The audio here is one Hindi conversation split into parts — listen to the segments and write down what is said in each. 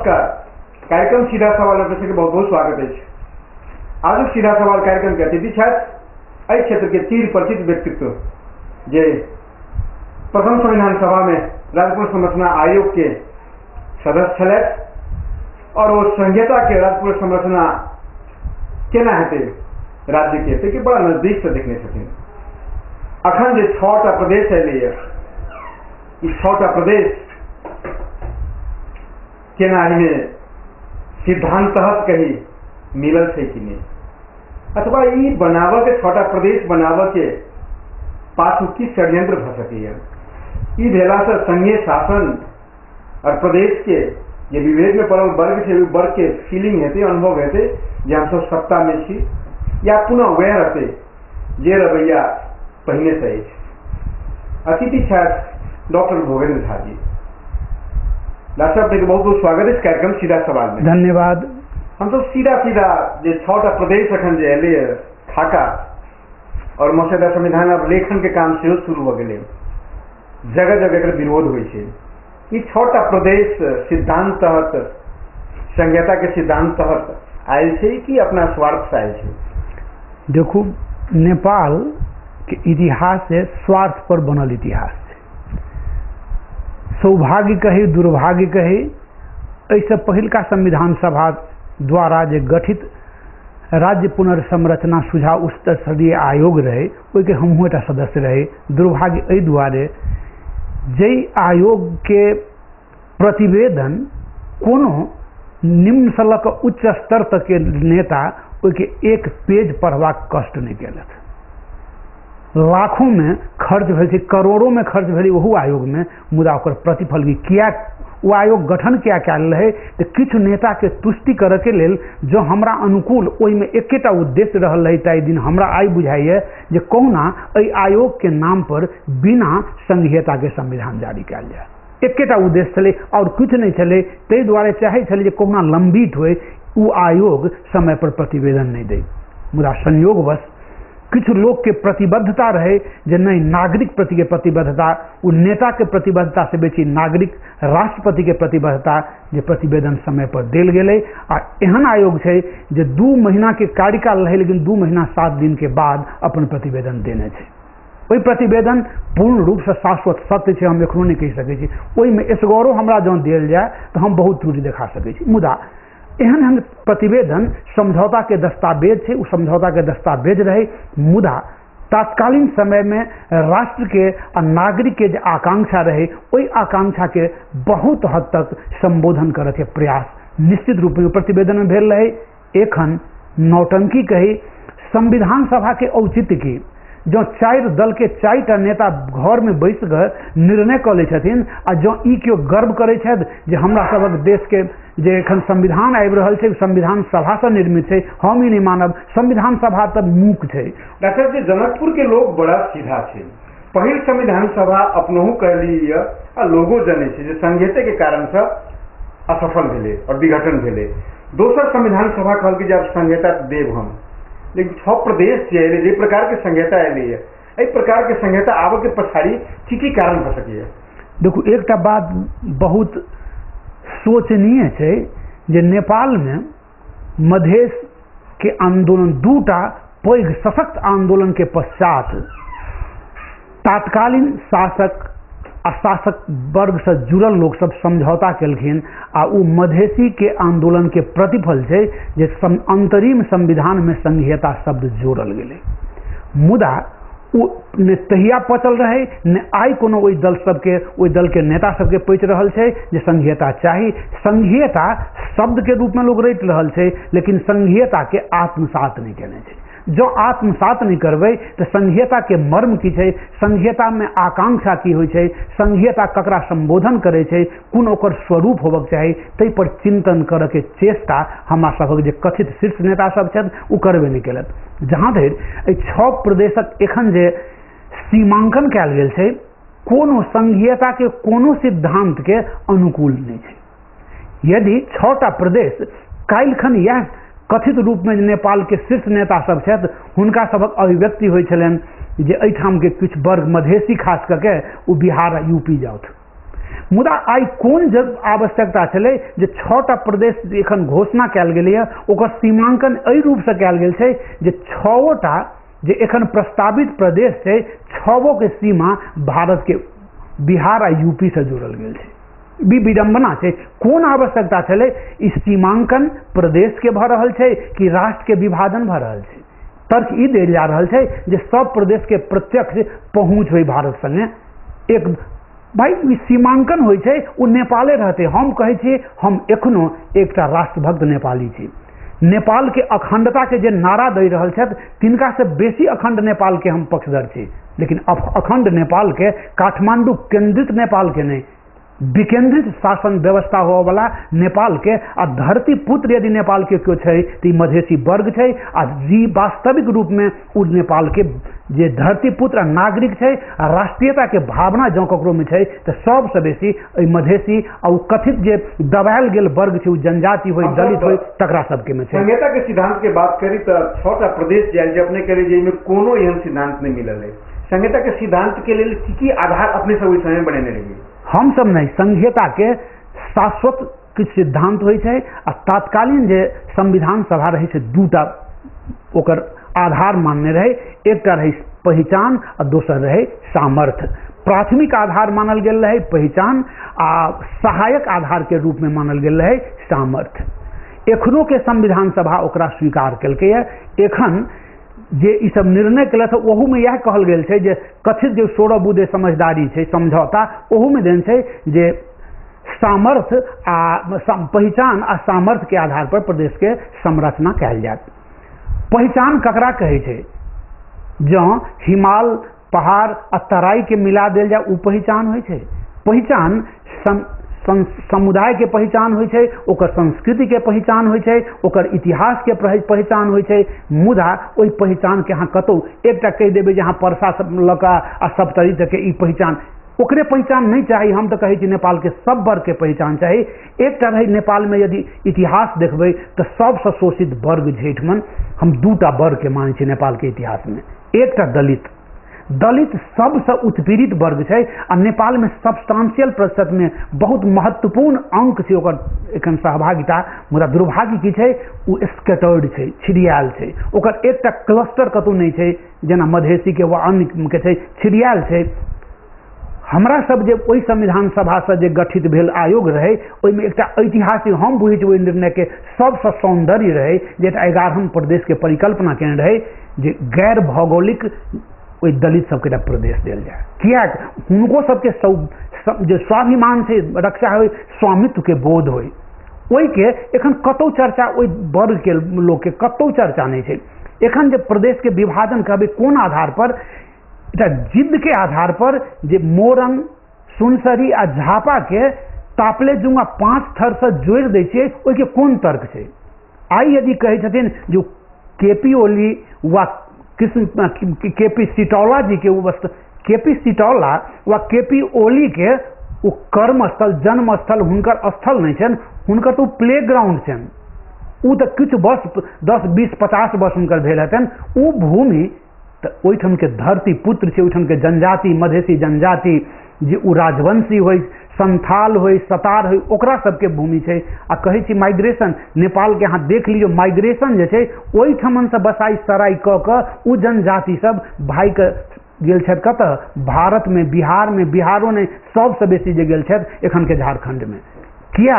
नमस्कार। कार्यक्रम सीधा सवाल अपने के बहुत बहुत स्वागत है। आज सीधा सवाल कार्यक्रम के अतिथि छथि एहि क्षेत्र के चिर परिचित व्यक्तित्व जे प्रथम संविधान सभा में राजपूत संरचना आयोग के सदस्य छलथि और वो संहिता के राजपूत संरचना केना हेतै राज्य के बड़ा नजदीक से देखने छथिन। अखन जे 6टा प्रदेश एलैए ई 6टा प्रदेश केना एहिमे सिद्धांततः कही मिलल छै कि नहीं, अथवा ई बनाव के 6टा प्रदेश बनाव के पाछू की षड्यंत्र भ सकैए। ई भेला से संघीय शासन और प्रदेश के जे विवेक में पड़ल वर्ग छै वर्ग के फीलिंग हेतै, अनुभव हेतै जे हम सब सत्ता में छी, या पुनः वह रहते जे रवैया पहिने से अछि। अतिथि छथि डॉक्टर भोगेंद्र झा जी। डॉक्टर साहब बहुत बहुत स्वागत है इस कार्यक्रम सीधा सवाल में। धन्यवाद। हम सब सीधा जो 6टा प्रदेश अखन जे एले खाका और मसौदा संविधान और लेखन के काम से शुरू हो गए, जगह जगह एकर विरोध होइ छै। ई 6टा प्रदेश सिद्धांत तहत संहिता के सिद्धांत तहत आयल छै कि अपना स्वार्थ से आयल छै? देखो, नेपाल के इतिहास है स्वार्थ पर बनल इतिहास। सौभाग्य कहे दुर्भाग्य कहे, ऐसे पहिलका संविधान सभा द्वारा जे गठित राज्य पुनर्संरचना सुझाव उच्च स्तरीय आयोग रहे, ओहि के हमहूँ एक सदस्य रहे। दुर्भाग्य एहि दुआरे जै आयोग के प्रतिवेदन कोनो निम्न सलक उच्च स्तर तक के नेता ओहि के एक पेज पढ़बाक कष्ट नहीं केलक। लाखों में खर्च भेल छै, करोड़ों में खर्च भेल ओहू आयोग में, मुदा ओकर प्रतिफल की किया वो आयोग गठन क्या कयल रहे तो किछु नेता के तुष्टि करे के लेल जो हमरा अनुकूल ओहि में एकेटा उद्देश्य रहल रहे। ताहि दिन हमरा आई बुझाइए जे कहुना एहि आयोग के नाम पर बिना संघीयता के संविधान जारी कयल जाए, एकेटा उद्देश्य छलै और कुछ नहीं छलै। ताहि दुआरे चाहे छलै जे कहुना लंबित होय, ओ आयोग समय पर प्रतिवेदन नहीं दे। मुदा संयोगवश किछु लोग के प्रतिबद्धता रहे जे नहीं, नागरिक प्रति के प्रतिबद्धता, वो नेता के प्रतिबद्धता से बेसी नागरिक राष्ट्रपति के प्रतिबद्धता जे प्रतिवेदन समय पर देल गेलै। आ एहन आयोग छै जे 2 महीना के कार्यकाल रहे, लेकिन 2 महीना 7 दिन के बाद अपन प्रतिवेदन देने छै। ओहि प्रतिवेदन पूर्ण रूप से शाश्वत सत्य छै, हम एखनो नहीं कहि सकै छी। ओहि में एसगरो हमरा जँ देल जाए तो हम बहुत त्रुटि देखा सकै छी। मुदा एहन एहन प्रतिवेदन समझौता के दस्तावेज है, उस समझौता के दस्तावेज रहे। मुदा तत्कालीन समय में राष्ट्र के और नागरिक के जो आकांक्षा रहे, वही आकांक्षा के बहुत हद तक संबोधन करे के प्रयास निश्चित रूप में प्रतिवेदन में भेल रहे। एखन नौटंकी कही संविधान सभा के औचित्य की जो 4 दल के 4टा नेता घर में बैस कर निर्णय क लै छथिन, आ जो ई क्यों गर्व करे छथि जे हमरा सबक देश के जे एखन संविधान आबि रहल छै संविधान सभा से निर्मित है, हम ही नहीं मानब। संविधान सभा तब मूक है। डॉक्टर जी, जनकपुर के लोग बड़ा सीधा है। पहिल संविधान सभा अपनहु कहली आ लोगो जने छै जे संघीयता के कारण से असफल भेले और विघटन भेले। दोसर संविधान सभा कहल कि जब संघीयता देव हम, लेकिन 6 प्रदेश जे प्रकार के संहिता एली है, एहि प्रकार के संहिता आबे के पछाड़ी की कारण भ सकैए? देखो, एकटा बात बहुत सोचनीय है जे नेपाल में मधेश के आंदोलन 2टा पैघ सशक्त आंदोलन के पश्चात तत्कालीन शासक अशासक वर्ग से जुड़ल लोग सब समझौता केलखिन, आ उ मधेसी के आंदोलन के प्रतिफल है जे अंतरिम संविधान में संघीयता शब्द जोड़ल गेलै। मुदा ने तहिया पचल रहे, ने आई कोनो ओहि दल सबके, ओहि दल के नेता सबके पचि रहल छै जे संघीयता चाही। संघीयता शब्द के रूप में लोग रटि रहल छै, लेकिन संघीयता के आत्मसात नहीं केने छै। जो आत्मसात नहीं करबै तो संघीयता के मर्म की छै, संघीयता में आकांक्षा की होइ छै, संघीयता ककरा संबोधन करे छै, कोन ओकर स्वरूप होबक चाही, तै पर चिंतन करे के चेष्टा हमरा सबक जे कथित शीर्ष नेता सब छथि ओ करबे नहीं केलक। जहाँ धरि 6 प्रदेशक एखन जे सीमांकन कयल गेल छै, कोनो संघीयता के कोनो सिद्धांत के अनुकूल नहीं छै। यदि 6टा प्रदेश काल्हिखन यह कथित रूप में नेपाल के शीर्ष नेता सब छथि, हुनका सबक अभिव्यक्ति होइ छलनि जे एहिठाम के किछु वर्ग मधेसी खास करके ओ बिहार आ यूपी जाउथ, मुदा आई कोन जब आवश्यकता छलै जे 6टा प्रदेश एखन घोषणा कयल गेलैए ओकर सीमांकन एहि रूपसँ कयल गेल छै जे 6टा जे एखन प्रस्तावित प्रदेश छै 6गो के सीमा भारत के बिहार आ यूपी से जोड़ल गेल छै। भी विडम्बना छै। कोन आवश्यकता छलै? ई सीमांकन प्रदेश के भऽ रहल छै कि राष्ट्र के विभाजन भऽ रहल छै? तर्क ई देल जा रहल छै जे सब प्रदेश के प्रत्यक्ष पहुँच होई भारत संगे। एक भाई ई सीमांकन होइ छै ओ नेपाले रहते। हम कहै छी हम एखनो एकटा राष्ट्रभक्त नेपाली छी। नेपाल के अखंडता के जे नारा दे रहल छथि तिनका से बेसी अखंड नेपाल के हम पक्षधर छी। लेकिन अखंड नेपाल के काठमांडू केंद्रित नेपाल के नहीं, विकेंद्रित शासन व्यवस्था होवे वाला नेपाल के आ धरती पुत्र यदि नेपाल के क्यों छै तो ई मधेसी वर्ग छै। आ जी वास्तविक रूप में उ नेपाल के जे धरती पुत्र नागरिक छै आ राष्ट्रीयता के भावना जो ककरो में छै तो सबसे बेसी ई मधेसी आ उ कथित जे दबायल गेल वर्ग छै, उ जनजाति होय दलित होय तकरा सबके में छै। संहिता के सिद्धांत के बात करी तो 6टा प्रदेश जे अपने कहे जे में कोनो एहन सिद्धांत नहीं मिलल है। संहिता के सिद्धांत के लिए की आधार अपने सब ओहि समय बनेने रहिए? हम सब नहीं, संहिता के शाश्वत किछु सिद्धांत होइ छै आ तात्कालीन जे संविधान सभा रहे छै दूटा ओकर आधार मानने रहे। एकटा रहे पहचान आ दोसर रहे सामर्थ्य। प्राथमिक आधार मानल गेल रहे पहचान आ सहायक आधार के रूप में मानल गेल रहे सामर्थ्य। एखनो के संविधान सभा ओकरा स्वीकार केलकै। एखन जे ई सब निर्णय केलक ओहू में यह कहल गेल छै जे कथित जो 16 बुद्धे समझदारी छै समझौता ओहू में देन छै जे सामर्थ्य आ पहचान आ सामर्थ्य के आधार पर प्रदेश के संरचना कयल जायत। पहचान ककरा कहै छै? जँ हिमाल पहाड़ आ तराई के मिला देल जाए उ पहचान होइ छै। पहचान समुदाय के पहचान होइ छै, ओकर संस्कृति के पहचान होइ छै, ओकर इतिहास के पहचान होइ छै। मुदा ओहि पहचान के अहाँ कतौ एकटा कहि देबै जे अहाँ परसा लका आ सप्तरी तक के ई पहचान, ओकरे पहचान नहीं चाहिए। हम तो कहै छी नेपाल के सब वर्ग के पहचान चाहिए। एकटा रही नेपाल में यदि इतिहास देखबै तो सबसे शोषित वर्ग जेठमन हम दूटा वर्ग के मानै छी नेपाल के इतिहास में। एकटा दलित, दलित सबसे उत्पीड़ित वर्ग छै आ नेपाल में सब्सटांशियल प्रतिशत में बहुत महत्वपूर्ण अंक छै ओकर एखन सहभागिता। मुदा दुर्भाग्य की छै उ स्कैटर्ड छै, छिड़ियाल छै। ओकर एकटा क्लस्टर कतौ नहीं छै जेना मधेसी के वा अन्य के छै, छिड़ियाल छै। हमरा सब जे ओहि संविधान सभा से जे गठित भेल आयोग रहे ओहिमे एकटा ऐतिहासिक हम बुझै छी ओहि निर्णय के सबसे सौंदर्य रहे जे 11हम प्रदेश के परिकल्पना केने रहे जे गैर भौगोलिक ओहि दलित सबके प्रदेश देल जाए। किया हुनको सबके जो स्वाभिमान से रक्षा हो, स्वामित्व के बोध हो, ओहि के एखन कतौ चर्चा ओहि वर्ग के लोग के कतौ चर्चा नहीं छै। एखन जे प्रदेश के विभाजन कहबै कोन आधार पर? एकटा जिद के आधार पर जे मोरंग सुनसरी आ झापा के तापलेजुंगा 5 थर से जोड़ दै छियै ओहि के कोन तर्क छै? आई यदि कहै छथिन जो केपी ओली वा केपी सिटौला जी के वस्तु केपी सिटौला वा केपी ओली के वो कर्म स्थल जन्म स्थल हुनकर स्थल नहीं छन, हुनकर तो प्ले ग्राउंड छन। उ तो कुछ वर्ष 10 20 50 वर्ष हुनकर भेल हतन। उ भूमि तो ओहिठाम के धरती पुत्र छै, ओहिठाम के जनजाति मधेसी जनजाति जे उ राजवंशी होय, संथाल होय, सतार होय, ओकरा सबके भूमि छै। आ कहै छी माइग्रेशन नेपाल के अहाँ देख लियो, माइग्रेशन जे छै ओहिठाम से बसाई सराई क उ जनजाति सब भाई के गेल छथि कतऽ? भारत में, बिहार में। बिहारो ने सबसे बेसी जे गेल छथि एखन के झारखंड में। किया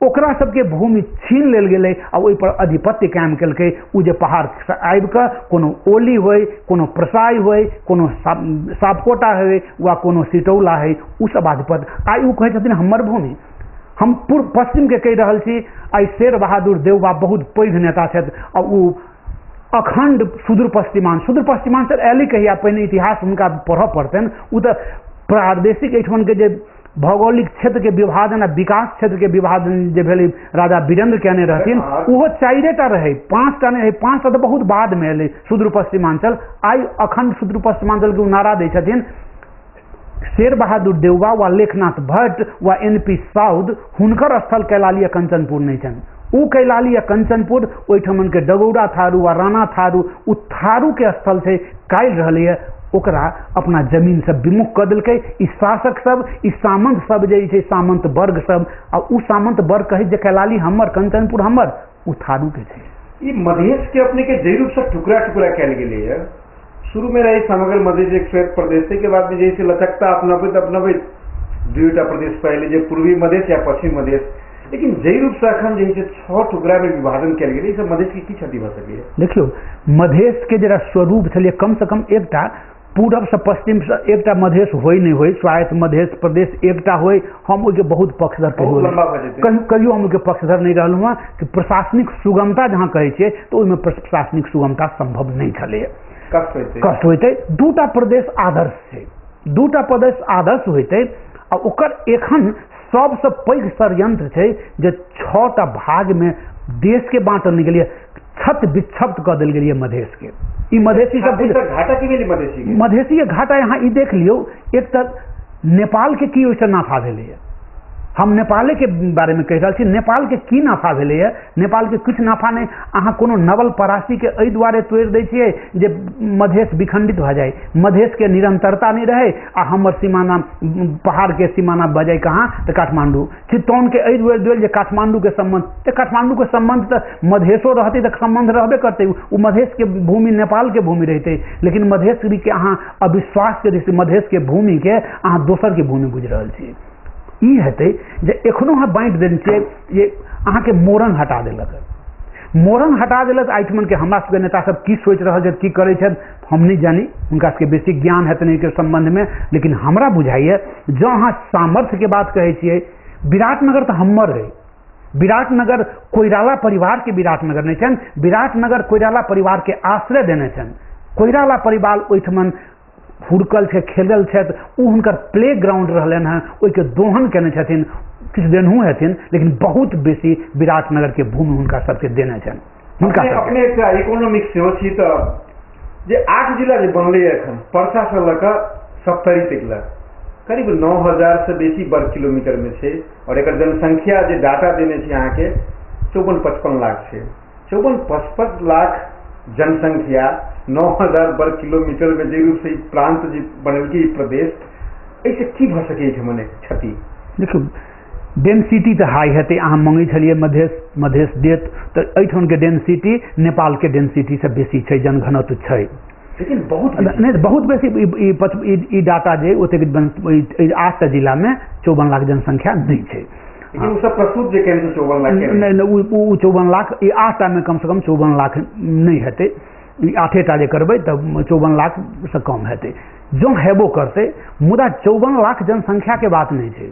ओकरा सबके भूमि छीन लेल गेलै आ ओहि पर अधिपत्य कायम केलकै। उ जे पहाड़ से आबि कऽ कोनो ओली होय, कोनो प्रसाई होय, कोनो सापकोटा होय वा कोनो सिटौला होय, उ सब अधिपत्य आइ उ कहै छथिन हमर भूमि। हम पूर्व पश्चिम के कहि रहल छी। आइ शेर बहादुर देवबा बहुत पैघ नेता छथि आ उ अखंड सुदूर पश्चिमांचल एली कहिया पहिने इतिहास हुनका पढ़ऽ पड़तनि। उ तऽ प्रादेशिक एहिठाम के जे भौगोलिक क्षेत्र के विभाजन आ विकास क्षेत्र के विभाजन जे भेलै राजा वीरेंद्र केने रहथिन उहो 4टा रहे, 5टा नहीं रहे। 5टा तो बहुत बाद में एलै सुदूर पश्चिमांचल। आई अखंड सुदूर पश्चिमांचल के नारा दै छथिन शेर बहादुर देवबा वा लेखनाथ भट्ट वा NP साउद, हुनकर स्थल कैलाली आ कंचनपुर नहीं छनि। उ कैलाली आ कंचनपुर ओहिठमन के डगौरा थारू वा राणा थारू उ थारू के स्थल छै। काल्हि रहलैए ओकरा अपना जमीन से विमुख कर दिलकै। ई शासक सब, ई सामंत सब जे छै, सामंत वर्ग सब, आ उ सामंत वर्ग कहे जे कैलाली हमर, कंचनपुर हमर, उ थारू के छै। ई मधेश के अपने के जय रूप से टुकड़ा टुकड़ा कैल गेलै है। शुरू में रही समग्र मधेश एक श्वेत प्रदेश के बाद में जैसे लचकता अपनबैत दुईटा प्रदेश पहले जो पूर्वी मधेश या पश्चिम मधेश, लेकिन जय रूप से अखन जे 6 टुकड़ा में विभाजन कैल गेलै। सब मधेश की क्षति भ सकैए? देखियो, मधेश के जरा स्वरूप छलिए, कम से कम एकटा पूरब से पश्चिम से एकटा मधेश होय नहीं होय, स्वायत्त मधेश प्रदेश एकटा होय, हम ओके बहुत पक्षधर कहियो हम ओके पक्षधर नहीं रहलहुँ हँ कि प्रशासनिक सुगमता जहाँ कहै छियै तो ओहिमे प्रशासनिक सुगमता संभव नहीं छलै, कष्ट होइतै। दूटा प्रदेश आदर्श छै, दूटा प्रदेश आदर्श होइतै, आ ओकर एखन सबसे पैघ षड्यंत्र छै जे 6टा भाग में देश के बांटल नहीं गेलिए, छत विक्षत कऽ देल गेलिए मधेश के। ई मधेसी सब घाटा की भेलै मधेसी घाटा यहाँ ई देख लियो। एक तक नेपाल के की ओइसे नाफा भेलै है, हम नेपाले के बारे में कह रहा छी, नेपाल के की नाफा भेलै है? नेपाल के कुछ नाफा नहीं। अहाँ कोनो नवल परासी के एहि दुआरे तोड़ि दै छियै जे मधेश विखंडित भ जाए, मधेश के निरंतरता नहीं रहे, आ हमर सीमाना पहाड़ के सीमाना बजाय कहाँ तो काठमांडू। चित्तौन के एहि दुआरे देल जे काठमांडू के संबंध, तो काठमांडू के संबंध तो मधेशो रहते तो संबंध रहबे करते, उ मधेश के भूमि नेपाल के भूमि रहते, लेकिन मधेश के अहाँ अविश्वास के दृष्टि मधेश के भूमि के अहाँ दोसर के भूमि बुझि रहल छी। ई हेतै जे एखनो अहाँ बाँटि देने छियै, ये अहाँके मोरंग हटा देलक, मोरंग हटा देलक। आइठमन के हमरा सबके नेता सब की सोचि रहल छथि, की करै छथि, हम नहीं जानी, हुनका सबके बेसी ज्ञान हेतनि के संबंध में। लेकिन हमरा बुझाइए जँ अहाँ सामर्थ्य के बात कहै छियै, विराटनगर तो हमर है, विराटनगर कोइराला परिवार के विराटनगर नहीं छनि, विराटनगर कोइराला परिवार के आश्रय देने छनि। कोइराला परिवार ओहिठमन हुड़कल छै, खेलल छथि, उ हुनकर प्ले ग्राउंड रहलनि हैं, ओहिके दोहन केने छथिन, किछु देनहु हेथिन, लेकिन बहुत बेसी विराटनगर के भूमि हुनका सबके देने छनि। हुनका अपने एकटा इकोनॉमिक सेहो छी तऽ जे 8 जिला जे बनलै एखन परसा से लऽ कऽ सप्तरी तक करीब 9000 से बेसी वर्ग किलोमीटर में छै, और एकर जनसंख्या जे डाटा देने छी अहाँके 54-55 लाख छै। 54-55 लाख जनसंख्या 9000 वर्ग किलोमीटर में जे रूप से प्रांत जे बनलकै प्रदेश, ऐसे की भ सकै छै मने क्षति? देखियो, डेंसिटी तो हाई हेतै, अहाँ मंगै छलियै मधेश देत तऽ एहिठाम के डेंसिटी नेपाल के डेंसिटी से बेसी छै, जनघनत्व छै, लेकिन बहुत बेसी ई डाटा जे ओतेक 8टा जिला में 54 लाख जनसंख्या नहीं छै। लेकिन सब प्रस्तुत जे केन्द्र 54 लाख नहीं, वो 54 लाख, 8टा में कम से कम 54 लाख नहीं हेतै, 8टा जे करबै तऽ 54 लाख से कम हेतै। जो हेबो करतै, मुदा 54 लाख जनसंख्या के बात नहीं छै।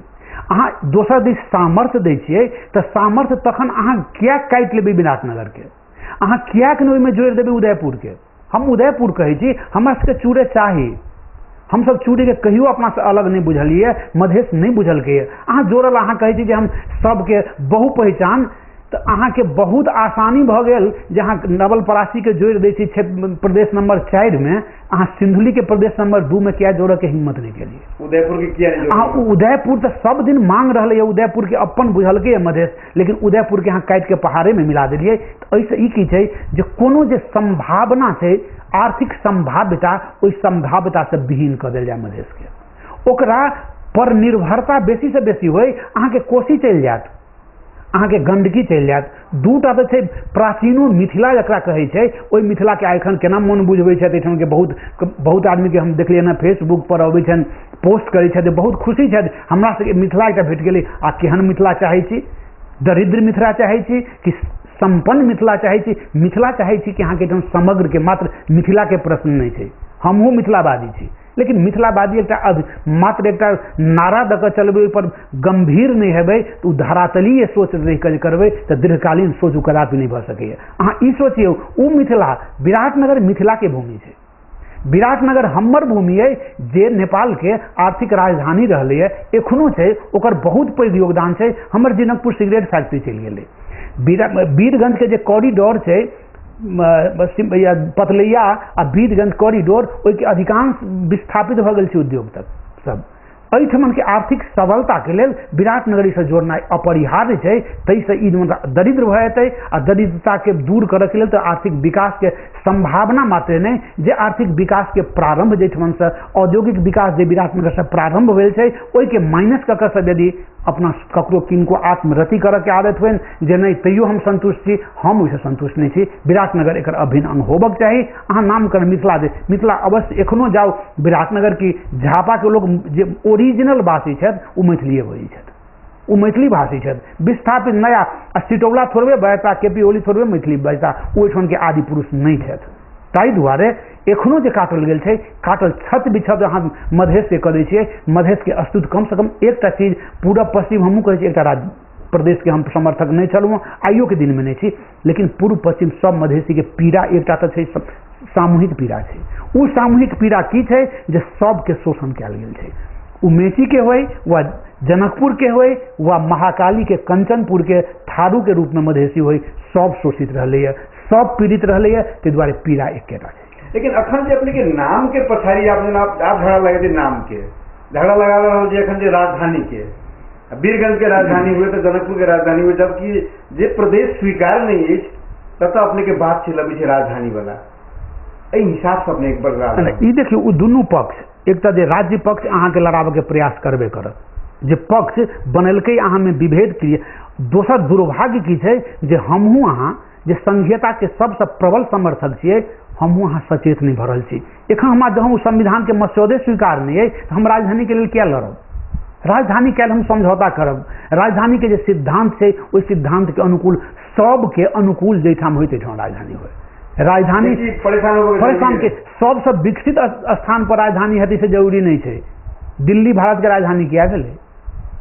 अहाँ दोसर दिस सामर्थ्य दै छियै तऽ सामर्थ्य तखन अहाँ किया काटि लेबै विराटनगर के, अहाँ कियाक नहि ओहिमे जोड़ि देबै उदयपुर के। हम उदयपुर कहै छी, हमरा सबके चूड़े चाही, हम सब चूड़ी के कहियो अपना से अलग नहीं बुझलिए, मधेश नहीं बुझलकै। अहाँ जोड़ल, अहाँ कहै छी जे हम सबके बहु पहचान, तो अहाँ के बहुत आसानी भ गेल जहाँ नवल परासी के जोड़ दै छी प्रदेश नंबर 4 में, अहाँ सिंधुली के प्रदेश नंबर 2 में किया जोड़े के हिम्मत नहीं केलिए? उदयपुर के किया नहीं? अहाँ उदयपुर तो सब दिन मांग रहे है, उदयपुर के अपन बुझलकै मधेश, लेकिन उदयपुर के अहाँ काटि के पहाड़े में मिला दिलिए। तो ऐसे ई की छै जे कोनो जे संभावना छै, आर्थिक संभाव्यता, ओहि संभाव्यता से विहीन कर देल जाए मधेश के। ओकरा पर निर्भरता बेसी से बेसी होय, अहाँ के कोसी चलि जायत, अहाँ के गंडकी चलि जायत। दूटा तो छै प्राचीनो मिथिला जकरा कहै छै, ओहि मिथिला के एखन केना मन बुझबै छथि। एहिठाम के बहुत आदमी के हम देखलियै ना, फेसबुक पर अबै छनि, पोस्ट करै छथि, बहुत खुशी छथि, हमरा सबके मिथिला एकटा भेट गेलै। आ केहन मिथिला चाहै छी? दरिद्र मिथिला चाहै छी कि संपन्न मिथिला चाहै छी? मिथिला चाहै छी कि अहाँके एकदम समग्र के, मात्र मिथिला के प्रश्न नहीं छै। हमहूँ मिथिलावादी छी, लेकिन मिथिलावादी एकटा मात्र एकटा नारा दऽ कऽ चलबै, ओहिपर गंभीर नहीं हेबै तो धरातलीय सोच रहि कऽ करबै तऽ दीर्घकालीन सोच ओ कदापि नहीं भऽ सकैए। अहाँ ई सोचियौ, ओ मिथिला, विराटनगर मिथिला के भूमि छै, विराटनगर हमर भूमि है, जे नेपाल के आर्थिक राजधानी रहलै है, एखनो छै, ओकर बहुत पैघ योगदान छै। हमर जनकपुर सिगरेट फैक्ट्री चलि गेलै, वीरगंज के जे कॉरिडोर छै, पतलैया आ वीरगंज कॉरिडोर, ओहि के अधिकांश विस्थापित भऽ गेल छै उद्योग तक सब। एहिठमन के आर्थिक सबलता के लेल विराटनगर से जोड़नाइ अपरिहार्य छै। ताहिसँ ई दरिद्र भऽ जेतै आ दरिद्रता के दूर करऽ के लेल तऽ आर्थिक विकास के संभावना मात्र नहीं, जे आर्थिक विकास के प्रारंभ जाहिठमन से औद्योगिक विकास जे विराटनगर से प्रारंभ भेल छै ओहि के माइनस कऽ कऽ सब यदि अपना ककरो किनको आत्मरति करऽ के आदत होइन जे नहीं तैयो हम संतुष्ट छी, हम ओहिसँ संतुष्ट नहीं छी। विराटनगर एकर अभिन्न अंग होबक चाही। अहाँ नामकरण मिथिला दे, मिथिला अवश्य एखनो जाउ विराटनगर की झापा के लोग जे ओरिजिनल वासी छथि ओ मैथिलीए बजै छथि, ओ मैथिली भाषी छथि। विस्थापित नया सिटौला थोड़बे बजता, केपी ओली थोड़बे मैथिली बजता, ओहिठाम के आदि पुरुष नहीं छथि। ताहि दुआरे एखनो जे काटल गेल छै, काटल छत बिछत अहाँ मधेश के करै छियै, मधेश के अस्तुत कम से कम एकटा चीज पूरब पश्चिम हमहूँ कहै छियै एकटा राज्य प्रदेश के हम समर्थक नहीं छलहुँ, आइयो के दिन में नहीं छी, लेकिन पूर्व पश्चिम सब मधेसी के पीड़ा एकटा तऽ छै, सामूहिक पीड़ा छै। ओ सामूहिक पीड़ा की छै जे सबके शोषण कयल गेल छै। ओ मेची के होय वा जनकपुर के होय वा महाकाली के कंचनपुर के थारू के रूप में मधेसी होय, सब शोषित रहलैए, सब पीड़ित रहलैए। ताहि दुआरे पीड़ा एकेटा छै। लेकिन अखन जे अपने के नाम के पछाड़ी आप झगड़ा लगे थे, नाम के झगड़ा लगा रहल जे अखन जे राजधानी के वीरगंज के राजधानी हुए तो जनकपुर के राजधानी हुए, जबकि जे प्रदेश स्वीकार नहीं है तब तो अपने के बात चल अभी राजधानी वाला हिसाब से अपने एक बार ई देखियो ओ दुनू पक्ष, एक तो राज्य पक्ष अहाँ के लड़ाबे के प्रयास करबे करत, जे पक्ष बनलकै अहाँ में विभेद के लिए। दोसर दुर्भाग्य की छै जे हमहूँ अहाँ जे संघीयता के सबसे प्रबल समर्थक छियै, हमहूँ अहाँ सचेत नहीं भरल छी। एखन हमरा जहाँ संविधान के मसौदे स्वीकार नहीं है तो हम राजधानी के लिए क्या लड़ब? राजधानी कैल हम समझौता करब? राजधानी के जे सिद्धांत छै ओहि सिद्धांत के अनुकूल सबके अनुकूल जैठाम होइत ठाम राजधानी होय। राजधानी परेशान के सबसे विकसित स्थान पर राजधानी हेतै से जरूरी नहीं छै। दिल्ली भारत के राजधानी किया गेलै?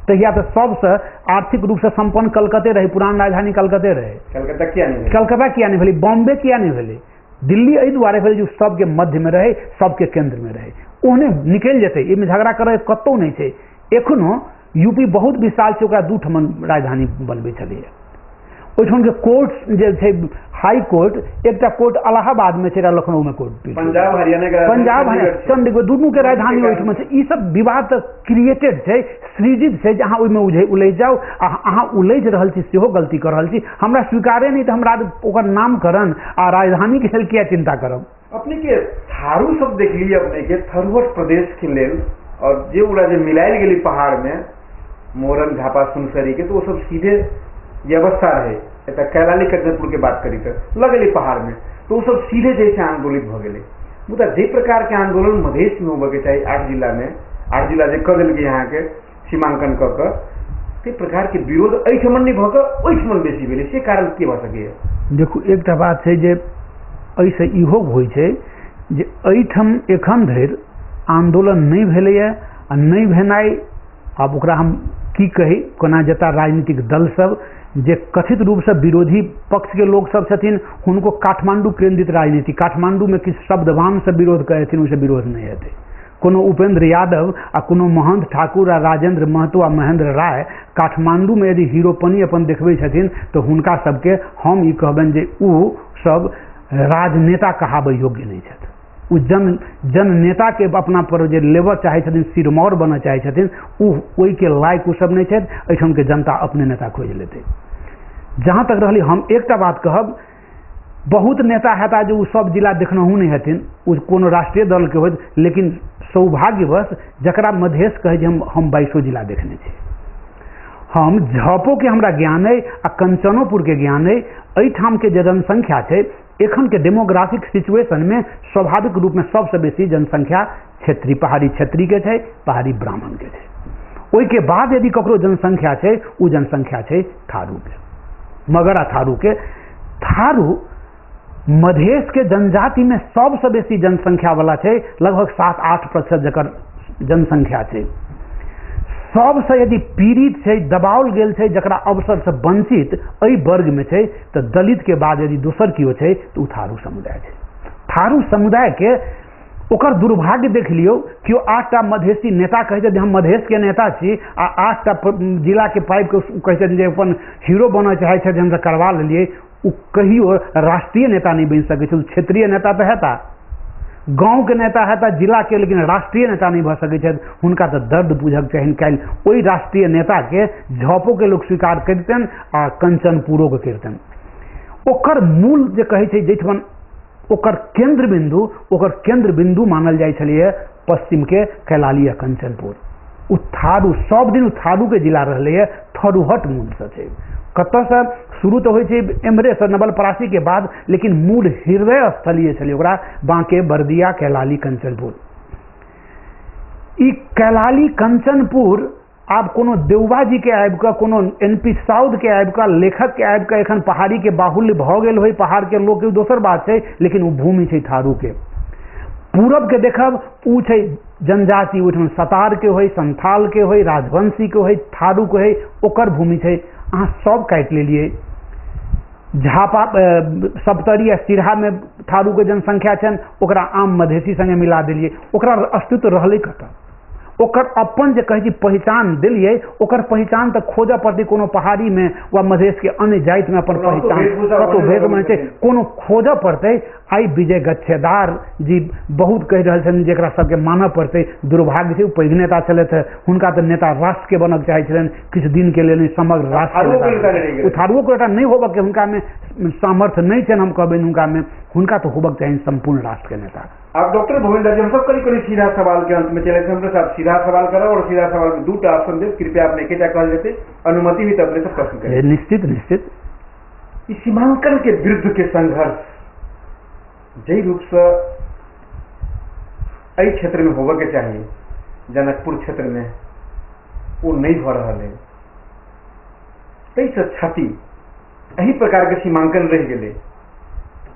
तहिया तो सबसे आर्थिक रूप से संपन्न कलकत्ते रहे, पुरान राजधानी कलकत्ते रहे। कलकत्ता किया नहीं भेलै? बॉम्बे किया नहीं भेलै? दिल्ली एहि दुआरे भेलै जे सबके मध्य में रहे, सबके केंद्र में रहे। ओहने निकलि जेतै, एहिमे झगड़ा करे कतौ नहीं छै। एखनो यूपी बहुत विशाल छै, ओकरा दू ठमन राजधानी बनबै छलैए। ओहिठाम के कोर्ट जे छै, हाई कोर्ट, एकटा कोर्ट इलाहाबाद में छै, लखनऊ में कोर्ट, पंजाब हरियाणा चंडीगढ़ दुनू के राजधानी ओहिठाम छै। ई सब विवाद तऽ क्रिएटेड छै, सृजित छै, जे अहाँ ओहिमे उलझि जाउ आ अहाँ उलझि रहल छी सेहो गलती कर रहल छी। हमरा स्वीकारे नहीं तो हमरा ओकर नामकरण आ राजधानी के लेल किया चिंता करब? अपने के थारू सब देख ली, अपने के थरुवट प्रदेश के लेल और जे उड़ा जे मिलायल गेली पहाड़ में मोरन झापा सुनसरी के, तो वो सब सीधे व्यवस्था रहे। कैलाली कंचनपुर के बात करी तो लगेली पहाड़ में, तो वो सब सीधे जैसे आंदोलित भ गए। मुदा जे प्रकार के आंदोलन मधेश में होबे के चाहिए, 8 जिला में 8 जिला जे कर दिल यहाँ के सीमांकन क प्रकार के विरोध एहिठमन नहीं भऽ कऽ ओहिठमन बेसी भेलै, से कारण की भऽ सकैए? देखू एकटा बात छै जे एहिसँ इहो होइ छै जे एहिठाम एखन धरि आंदोलन नहीं भेलैए आ नहीं भेनाइ, आब ओकरा हम की कही, कोना जता राजनीतिक दल सब जे कथित रूप से विरोधी पक्ष के लोग सब छथिन, हुनको काठमांडू केंद्रित राजनीति, काठमांडू में किछु शब्दवान से विरोध करथिन, ओहिसँ विरोध नहीं हेतै। कोनो उपेंद्र यादव आ कोनो महंत ठाकुर आ राजेंद्र महतो आ महेंद्र राय काठमांडू में यदि हीरोपनी अपन देखबै छथिन तो हुनका सबके हम ई कहबनि जे ओ सब राजनेता कहाबै योग्य नहीं छथि। ओ जन नेता के अपना पर जे लेबऽ चाहे छथिन, सिरमौर बनऽ चाहे छथिन, ओहि के लायक ओ सब नहीं छथि। एहिठाम के जनता अपने नेता खोज लेतै। जहाँ तक रहली, हम एकटा बात कहब, बहुत नेता हेता जो सब जिला देखनहु नहीं हेथिन, ओ कोनो राष्ट्रीय दल के होत, लेकिन सौभाग्यवश जकरा मधेश कहे जे हम 22 जिला देखने छी। हम झापो के हमरा ज्ञान है आ कंचनोपुर के ज्ञान है। एहिठाम के जे जनसंख्या छै, एखन के डेमोग्राफिक सिचुएशन में स्वाभाविक रूप में सबसे बेसी जनसंख्या क्षेत्री, पहाड़ी क्षेत्री के छै, पहाड़ी ब्राह्मण के छै। ओहि के बाद यदि ककरो जनसंख्या छै, ओ जनसंख्या छै थारू के, मगरा थारू के। थारू मधेश के जनजाति में सबसे बेसी जनसंख्या वाला छै, लगभग 7-8% जकर जनसंख्या छै। सबसे यदि पीड़ित छै, दबाओल गेल छै, जकरा अवसर से वंचित एहि वर्ग में छै, तो दलित के बाद यदि दोसर किओ छै तो थारू समुदाय छै। थारू समुदाय के ओकर दुर्भाग्य देख लियो, किओ 8टा मधेसी नेता कहै छै जे हम मधेश के नेता छी, आ 8टा जिला के पाइप के कहै छै जे अपन हीरो बनऽ चाहै छै, हमसे करवा लेलिए। ओ कहियो राष्ट्रीय नेता नहीं बन सकै छै, क्षेत्रीय नेता तो हेता। गाँव के नेता है जिला के, लेकिन राष्ट्रीय नेता नहीं भ सकै छथि। हुनका तऽ दर्द बुझक चाहिए। काल्हि ओहि राष्ट्रीय नेता के झपो के लोग स्वीकार करतनि आ कंचनपुरो के करतनि। ओकर मूल जे कहै छै जैठमन ओकर केंद्र बिंदु मानल जाइ छलिए पश्चिम के कैलाली आ कंचनपुर। उ थारू सब दिन थारू के जिला रहलै, थरुहट मूल से छै। कतऽ से शुरू तो होइ छै एम्हरे से नवलपरासी के बाद, लेकिन मूल हृदय स्थलीय छलै ओकरा बांके, बर्दिया, कैलाली, कंचनपुर। ई कैलाली कंचनपुर आब कोनो देउबा जी के आबि कऽ, कोनो NP साउद के आबि कऽ, लेखक के आबि कऽ एखन पहाड़ी के बाहुल्य भऽ गेल होइ, पहाड़ के लोक के दोसर बात छै, लेकिन ओ भूमि छै थारू के। पूरब के देखब उ छै जनजाति, ओहिठाम सतार के होइ, संथाल के होइ, राजवंशी के होइ, थारू के होइ, ओकर भूमि छै। अहाँ सब काटि लेलिए। झापा सप्तरी आ सिरहा में थारू के जनसंख्या छनि, ओकरा आम मधेसी संगे मिला देलिए। ओकरा अस्तित्व रहलै कतऽ? ओकर अपन जे कहै छी पहचान दिलिए, ओकर पहचान तऽ खोजऽ पड़तै कोनो पहाड़ी में वा मधेश के अन्य जाति में अपन पहचान कतौ भेद में छै, कोनो खोजऽ पड़तै। आई विजय गच्छेदार जी बहुत कहि रहल छथिन जेकरा सबके मानऽ पड़तै। दुर्भाग्य छै, पैघ नेता छलथि, हुनका तऽ नेता राष्ट्र के बनक चाहै छलनि, किछु दिन के लेल समग्र राष्ट्र उठारुओ के नहि होबऽ के हुनका में सामर्थ्य नहीं छनि। हम कहबनि हुनका तो होबक चाहिए संपूर्ण राष्ट्र के नेता। आप डॉक्टर भूपेंद्र जी, हम सब करीब सीधा सवाल के अंत में चले थे। हमरे साथ सीधा सवाल करो और सीधा सवाल में 2टा ऑप्शन दे, कृपया आपने क्या कहल जाते, अनुमति हुई तो अपने सब प्रश्न करें। निश्चित इस सीमांकन के विरुद्ध के संघर्ष जय रूप से एहि क्षेत्र में होबे के चाहिए, जनकपुर क्षेत्र में वो नहीं हो रहा है। तैसे क्षति एही प्रकार के सीमांकन रह गए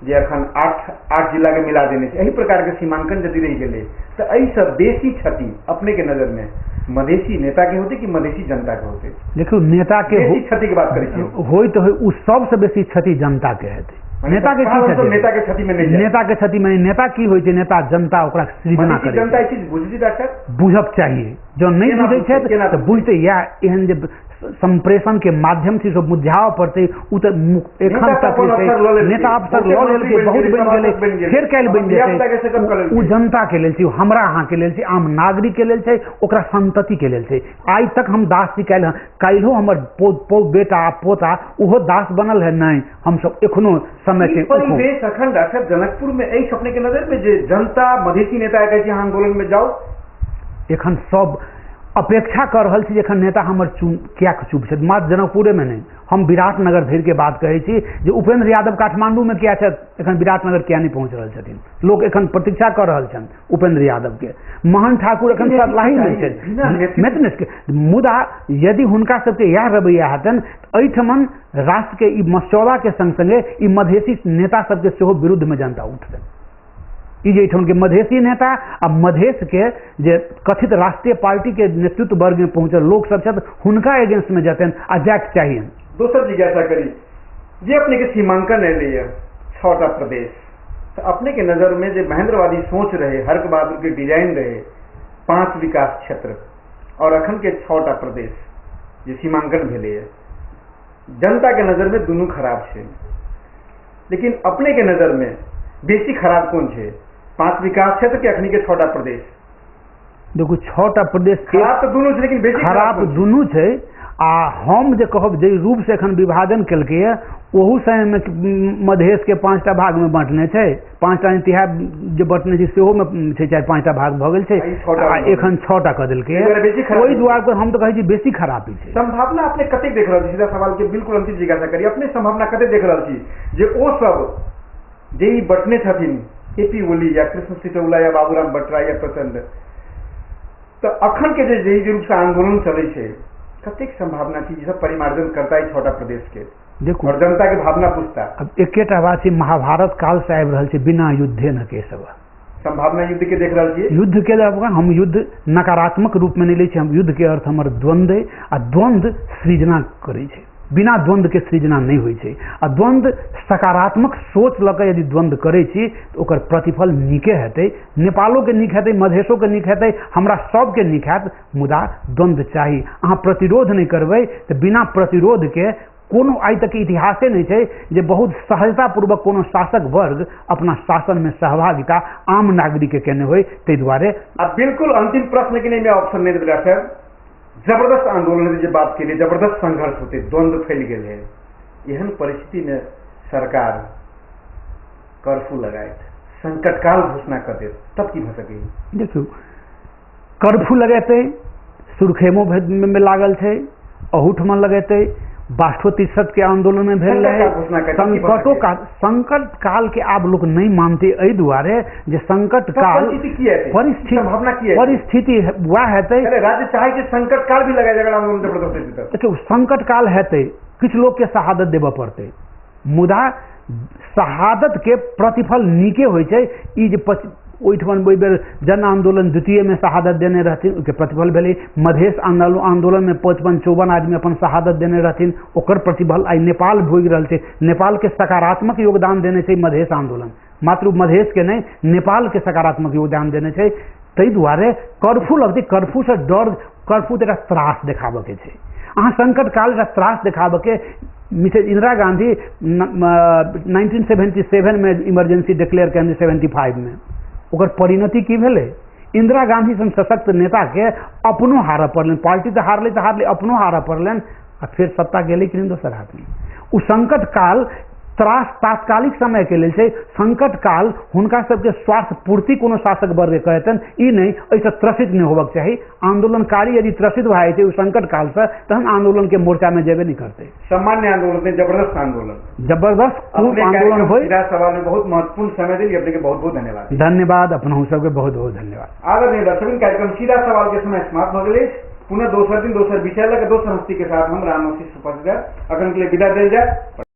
जे अखन 8 जिला के मिला देने से, एही प्रकार के सीमांकन यदि रह गए तो ऐसा बेसी क्षति अपने के नजर में मधेसी नेता के होते कि मधेसी जनता के होते? देखियो नेता के क्षति की बात करें हो तो उ सबसे बेसी क्षति जनता के हेतै। नेता के क्षति में नहीं, नेता के क्षति में नेता की होइ छै, नेता जनता ओकरा सृजना करे, जनता ई चीज बुझै डॉक्टर बुझक चाहिए। जो नहीं बुझै छै तऽ बुझते या एहन जे संप्रेषण के माध्यम से सब बुझाव पड़ते। उ तऽ एखन तक नेता अफसर लऽ लेलकै, बहुत बनि गेलै, फेर काल्हि बनि जेतै। उ जनता के लेल छै, हमरा अहाँ के लेल छै, आम नागरिक के लेल छै, ओकरा संतति के लेल छै। आइ तक हम दास छी, काल्हिओ हमर बेटा पोता उहो दास बनल है नहीं, हम सब एखनो समय के परिवेश अखन डॉक्टर जनकपुर में एहि अपने के नजर में जे जनता मधेसी नेता कहै छै आंदोलन में जाओ, एखन सब अपेक्षा कर रहल छी एखन नेता हमर क्या चुप छथि। मात्र जनकपुरे में नहीं, हम विराटनगर धरि के बात कहै छी जे उपेंद्र यादव काठमांडू में किया छथि, एखन विराटनगर किया नहीं पहुंच रहल छथिन। लोग एखन प्रतीक्षा कर रहल छनि उपेंद्र यादव के। महन ठाकुर एखन सरलाही में छथि। मुदा यदि हुनका सबके यह रवैया हेतनि एहिठमन राष्ट्र के ई मसौदा के संग संगे ई मधेसी नेता सबके सेहो विरुद्ध में जनता उठतनि। ई जे के मधेसी नेता आ मधेश के जे कथित राष्ट्रीय पार्टी के नेतृत्व वर्ग में पहुंचल लोग सब छथि, हुनका अगेंस्ट में जतन आ जाके चाहिए। दोसर जिज्ञासा करी जे अपने के सीमांकन है 6टा प्रदेश, तो अपने के नजर में जो महेंद्रवादी सोच रहे, हर्क बहादुर के डिजाइन रहे 5 विकास क्षेत्र और अखन के 6टा प्रदेश जो सीमांकन भेले है, जनता के नजर में दोनों खराब है, लेकिन अपने के नजर में बेसी खराब कौन है? 5 विकास क्षेत्र के अखनी के 6टा प्रदेश? देखो 6टा प्रदेश खराब तो दोनों लेकिन बेसी खराब दोनों है। आ हम जे कहब जे रूप से एखन विभाजन केलकै ओहू समय में मधेश के 5टा भाग में बांटने छै, 5टा तिहाई जे बांटने छै सेहो में छै 4-5टा भाग भऽ गेल छै, एखन 6टा कऽ देलकै। ओहि दुआरे पर हम तो कहै छी बेसी खराबी छै। संभावना अपने कतेक देख रहल छी? सीधा सवाल के बिल्कुल अंतिम जिज्ञासा करी, अपने संभावना कतेक देख रहल छी जे ओ सब जे बटने छथिन AP ओली या कृष्ण सिटौला या बाबूराम भट्टरा या प्रचंड, तो अखन के जे रूप से आंदोलन चले छै कतेक संभावना थी सब परिमार्जन करता है 6टा प्रदेश के? देखो और जनता के भावना पूछता। अब एकेटा बात है, महाभारत काल से आबि रहल छै, बिना युद्धे न के सब संभावना युद्ध के देख रहल छियै। युद्ध के हम युद्ध नकारात्मक रूप में नहीं ले, हम युद्ध के अर्थ हमर द्वंद्व है, आ द्वंद्व सृजना करे छै, बिना द्वंद्व के सृजना नहीं होइ छै। आ द्वंद्व सकारात्मक सोच लऽ कऽ यदि द्वंद्व करै छी तऽ ओकर प्रतिफल नीके हेतै, नेपालो के नीक हेतै, मधेशो के नीक हेतै, हमरा सबके नीक हैत। मुदा द्वंद्व चाही। अहाँ प्रतिरोध नहीं करबै तऽ बिना प्रतिरोध के कोनो आइ तक इतिहासे नहीं है जे बहुत सहजतापूर्वक कोनो शासक वर्ग अपना शासन में सहभागिता आम नागरिक के केने होय तै दुआरे। अब बिल्कुल अंतिम प्रश्न के लिए मैं ऑप्शन नहीं दे रहा सर, जबरदस्त आंदोलन की बात के लिए जबरदस्त संघर्ष होते, द्वंद्व फैल गए है, एहन परिस्थिति में सरकार कर्फ्यू लगाए, संकटकाल घोषणा कर दे, तब की भ सके? देखियो कर्फ्यू लगेते, सुरखेमो में लागल है, अहूठ में लगेते, 62 के आंदोलन में भेल रहे, संकटों का संकट काल के आप लोग नहीं मानते एहि दुआरे जे संकट काल परिस्थिति वह हेतै, राज्य चाहे कि संकट काल भी लगाए जाएगा आंदोलन जबरदस्ती। देखियो संकट काल हेतै, किछु लोग के शहादत देबऽ पड़तै, मुदा शहादत के प्रतिफल नीके होइ छै। ई जे ओहिठमन ओहि बेर जन आंदोलन द्वितीय में शहादत देने रहथिन, ओके प्रतिफल भेलै। मधेश आंदोलन में 55-54 आदमी अपन शहादत देने रहथिन, ओकर प्रतिफल आई नेपाल भोगि रहल छै। नेपाल के सकारात्मक योगदान देने छै मधेश आंदोलन, मात्र मधेश के नहीं नेपाल के सकारात्मक योगदान देने छै। ताहि दुआरे कर्फ्यू लगतै, कर्फ्यू से डर, कर्फ्यू तो त्रास देखाबऽ के छै। अहाँ संकट काल त्रास देखाबऽ के मिसेज इंदिरा गांधी 1977 में इमरजेंसी डिक्लेयर केने, 75 में ओकर परिणति की भेलै? इंदिरा गांधी सन सशक्त नेता के अपनो हारऽ पड़लनि, पार्टी तो हारले अपनो हारऽ पड़लनि, आ फिर सत्ता गेलै कि नहीं दोसर हाथमे। उ संकट काल त्रास तात्कालिक समय के लिए छै, संकट काल हुनका सबके स्वार्थ पूर्ति कोनो शासक वर्ग कहतन, ई नहीं ऐसे त्रसित नहीं होबक चाहिए। आंदोलनकारी यदि त्रसित भए जाइ छै संकट काल से, तहन आंदोलन के मोर्चा में जेबे नहीं करते। सामान्य आंदोलन, जबरदस्त आंदोलन, जबरदस्त खूब आंदोलन होय। सवाल में बहुत महत्वपूर्ण समय दिली, अपने के बहुत बहुत धन्यवाद। धन्यवाद, अपना सबके बहुत बहुत धन्यवाद। आदरणीय दर्शक, कार्यक्रम सीधा सवाल के समय समाप्त हो गए। पुनः दोसर दिन दोसर विषय लग दोसर हस्ती के साथ हम राम उपस्थित अखन के लिए विदा देल जाए।